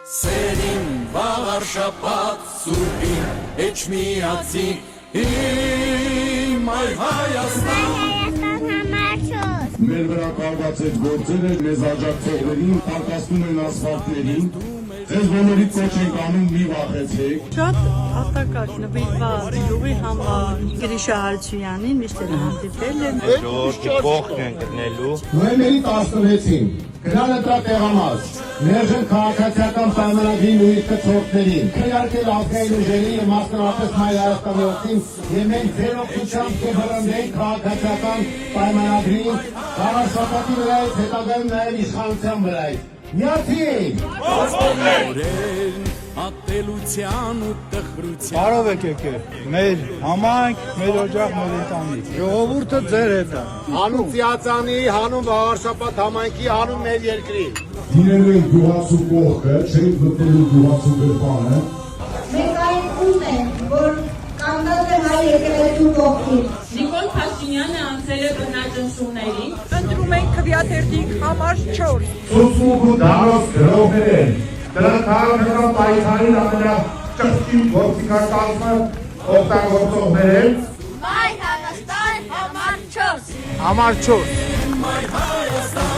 Սերին վաղար շաբաթ սուրբին էջմիածի իմ այ Հայաստան Մեր վրա կարգած այդ գործերը մեզ աջակցողներին պարկասնում են ասֆալտներին Ձեզ բոլորիդ կոչ ենք անում մի վախեցեք Շատ հատակաշ նվիրված յուղի համար Գրիշա Հարությունյանին միշտ էլ հանդիպել եմ Ժողովրդի կողքն են գտնելու Նոյեմբերի 16-ին Գրանը տա տեղամաս Ներժեն քաղաքացիական պայմանագրի նույն կցորդներին քննարկել ազգային ուժերի եւ մասնավորապես հայ Հայաստանին եւ մենք ձեր օգնությամբ կվրընդենք քաղաքացիական պայմանագրին Հարաշապատի վրայից հետագայում նաեւ իշխանության վրայից Միացի ատելության ու տխրության Բարով եք եկել մեր համայնք, մեր օջախ, մեր ընտանիք Ժողովուրդը ձեր հետ է Հանուն Ծիածանի, հանուն Վաղարշապատ համայնքի, հանուն մեր երկրի Դիրելու ենք գյուղացու կողքը, չենք գտնելու գյուղացու գրպանը Մենք այն ուժն է, որ կանգնած է հայ եկեղեցու կողքին Նիկոլ Փաշինյանը անցել է բնաջնջումներին Ընտրում ենք քվեաթերթի համար 4 Սուսուկ ու դարոս գրողներ են Դրանք հարաբերական պայքարին ամենա ճշտին գործիքականությունը օգտագործողներ են Հայ Հայաստան համար 4 Համար 4 Հայ Հայաստան